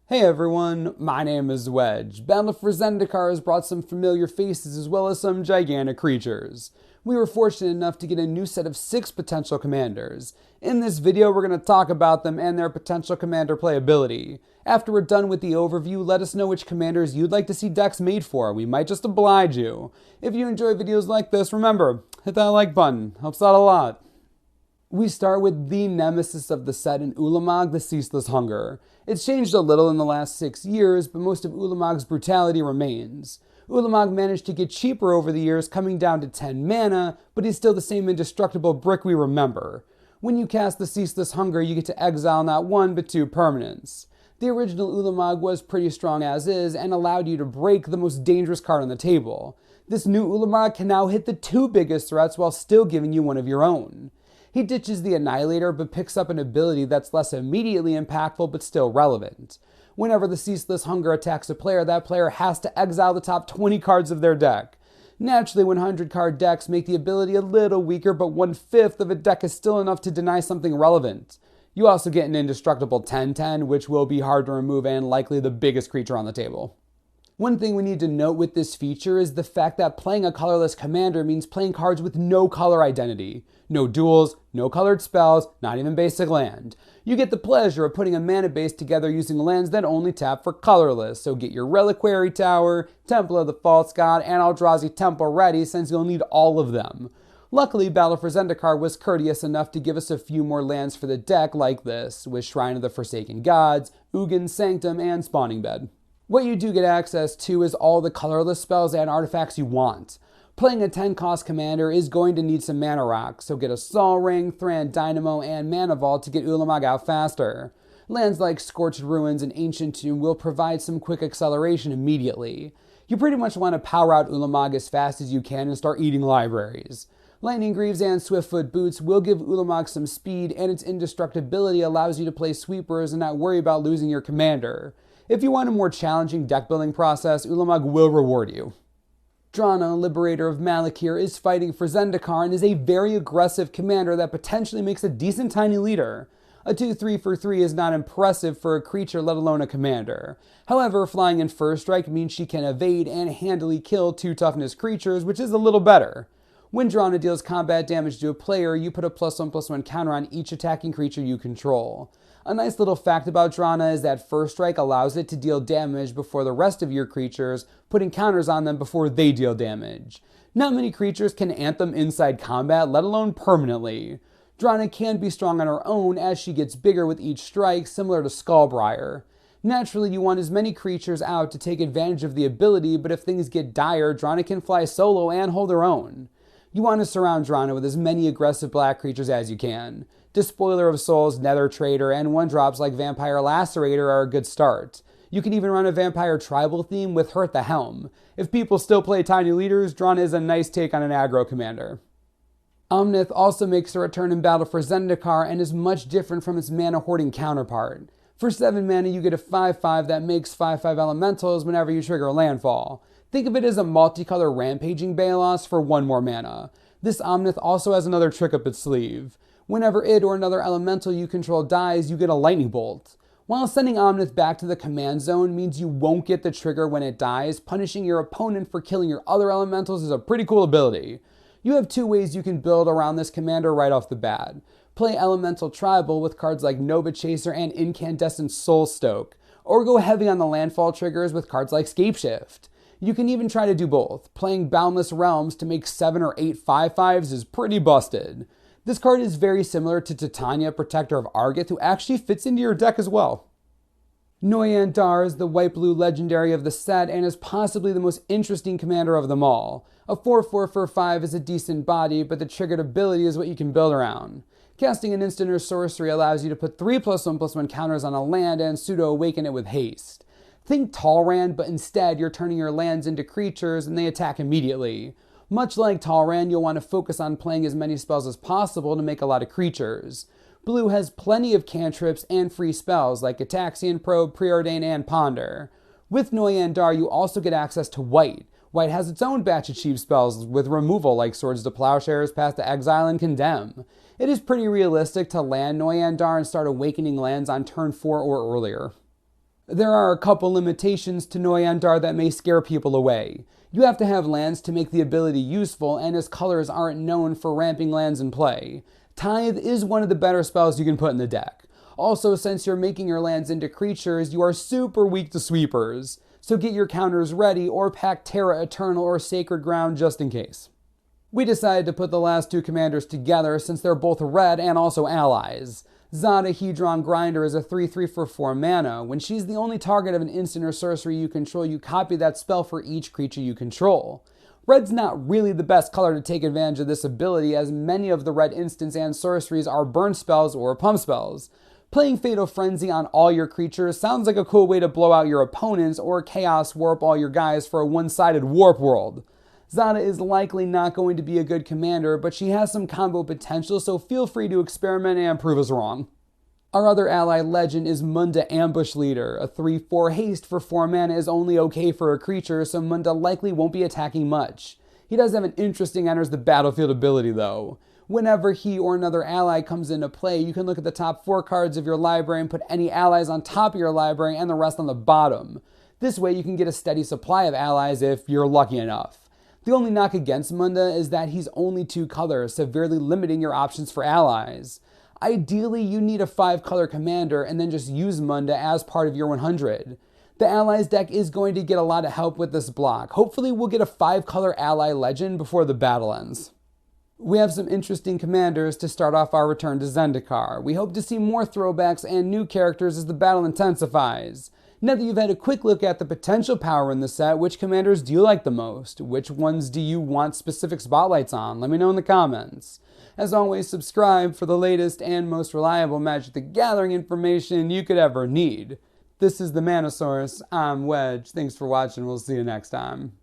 Hey everyone, my name is Wedge. Battle for Zendikar has brought some familiar faces as well as some gigantic creatures. We were fortunate enough to get a new set of 6 potential commanders. In this video, we're going to talk about them and their potential commander playability. After we're done with the overview, let us know which commanders you'd like to see decks made for. We might just oblige you. If you enjoy videos like this, remember, hit that like button. Helps out a lot. We start with the nemesis of the set in Ulamog, the Ceaseless Hunger. It's changed a little in the last 6 years, but most of Ulamog's brutality remains. Ulamog managed to get cheaper over the years, coming down to 10 mana, but he's still the same indestructible brick we remember. When you cast the Ceaseless Hunger, you get to exile not 1 but 2 permanents. The original Ulamog was pretty strong as is and allowed you to break the most dangerous card on the table. This new Ulamog can now hit the 2 biggest threats while still giving you one of your own. He ditches the Annihilator but picks up an ability that's less immediately impactful but still relevant. Whenever the Ceaseless Hunger attacks a player, that player has to exile the top 20 cards of their deck. Naturally, 100-card decks make the ability a little weaker, but 1/5 of a deck is still enough to deny something relevant. You also get an indestructible 10/10, which will be hard to remove and likely the biggest creature on the table. One thing we need to note with this feature is the fact that playing a colorless commander means playing cards with no color identity. No duels, no colored spells, not even basic land. You get the pleasure of putting a mana base together using lands that only tap for colorless, so get your Reliquary Tower, Temple of the False God, and Eldrazi Temple ready since you'll need all of them. Luckily, Battle for Zendikar was courteous enough to give us a few more lands for the deck like this, with Shrine of the Forsaken Gods, Ugin's Sanctum, and Spawning Bed. What you do get access to is all the colorless spells and artifacts you want. Playing a 10-cost commander is going to need some mana rocks, so get a Sol Ring, Thran Dynamo, and Mana Vault to get Ulamog out faster. Lands like Scorched Ruins and Ancient Tomb will provide some quick acceleration immediately. You pretty much want to power out Ulamog as fast as you can and start eating libraries. Lightning Greaves and Swiftfoot Boots will give Ulamog some speed, and its indestructibility allows you to play sweepers and not worry about losing your commander. If you want a more challenging deck building process, Ulamog will reward you. Drana, Liberator of Malakir, is fighting for Zendikar and is a very aggressive commander that potentially makes a decent tiny leader. A 2/3 for 3 is not impressive for a creature, let alone a commander. However, flying in First Strike means she can evade and handily kill 2 toughness creatures, which is a little better. When Drana deals combat damage to a player, you put a +1/+1 counter on each attacking creature you control. A nice little fact about Drana is that First Strike allows it to deal damage before the rest of your creatures, putting counters on them before they deal damage. Not many creatures can Anthem inside combat, let alone permanently. Drana can be strong on her own as she gets bigger with each strike, similar to Skullbriar. Naturally, you want as many creatures out to take advantage of the ability, but if things get dire, Drana can fly solo and hold her own. You want to surround Drana with as many aggressive black creatures as you can. Despoiler of Souls, Nether Trader, and 1-drops like Vampire Lacerator are a good start. You can even run a Vampire Tribal theme with her at the helm. If people still play Tiny Leaders, Drana is a nice take on an aggro commander. Omnith also makes a return in Battle for Zendikar and is much different from its mana hoarding counterpart. For 7 mana, you get a 5/5 that makes 5/5 elementals whenever you trigger a landfall. Think of it as a multicolor rampaging Balos for 1 more mana. This Omnith also has another trick up its sleeve. Whenever it or another elemental you control dies, you get a lightning bolt. While sending Omnith back to the command zone means you won't get the trigger when it dies, punishing your opponent for killing your other elementals is a pretty cool ability. You have 2 ways you can build around this commander right off the bat. Play Elemental Tribal with cards like Nova Chaser and Incandescent Soul Stoke, or go heavy on the landfall triggers with cards like Scapeshift. You can even try to do both. Playing Boundless Realms to make 7 or 8 5/5s is pretty busted. This card is very similar to Titania, Protector of Argith, who actually fits into your deck as well. Noyan Dar is the white-blue legendary of the set and is possibly the most interesting commander of them all. A 4/4 for 5 is a decent body, but the triggered ability is what you can build around. Casting an instant or sorcery allows you to put 3 +1/+1 counters on a land and pseudo-awaken it with haste. Think Talrand, but instead you're turning your lands into creatures and they attack immediately. Much like Talrand, you'll want to focus on playing as many spells as possible to make a lot of creatures. Blue has plenty of cantrips and free spells like Ataxian Probe, Preordain, and Ponder. With Noyan Dar, you also get access to White. White has its own batch of cheap spells with removal like Swords to Plowshares, Path to Exile, and Condemn. It is pretty realistic to land Noyan Dar and start awakening lands on turn 4 or earlier. There are a couple limitations to Noyandar that may scare people away. You have to have lands to make the ability useful, and his colors aren't known for ramping lands in play. Tithe is one of the better spells you can put in the deck. Also, since you're making your lands into creatures, you are super weak to sweepers. So get your counters ready or pack Terra Eternal or Sacred Ground just in case. We decided to put the last two commanders together since they're both red and also allies. Zada Hedron Grinder is a 3/3 for 4 mana. When she's the only target of an instant or sorcery you control, you copy that spell for each creature you control. Red's not really the best color to take advantage of this ability, as many of the red instants and sorceries are burn spells or pump spells. Playing Fatal Frenzy on all your creatures sounds like a cool way to blow out your opponents or Chaos Warp all your guys for a one-sided warp world. Zada is likely not going to be a good commander, but she has some combo potential, so feel free to experiment and prove us wrong. Our other ally legend is Munda Ambush Leader. A 3/4 haste for 4 mana is only okay for a creature, so Munda likely won't be attacking much. He does have an interesting enters the battlefield ability though. Whenever he or another ally comes into play, you can look at the top 4 cards of your library and put any allies on top of your library and the rest on the bottom. This way you can get a steady supply of allies if you're lucky enough. The only knock against Munda is that he's only 2 colors, severely limiting your options for allies. Ideally, you need a 5-color commander and then just use Munda as part of your 100. The allies deck is going to get a lot of help with this block. Hopefully we'll get a 5-color ally legend before the battle ends. We have some interesting commanders to start off our return to Zendikar. We hope to see more throwbacks and new characters as the battle intensifies. Now that you've had a quick look at the potential power in the set, which commanders do you like the most? Which ones do you want specific spotlights on? Let me know in the comments. As always, subscribe for the latest and most reliable Magic the Gathering information you could ever need. This is the Manosaurus. I'm Wedge. Thanks for watching. We'll see you next time.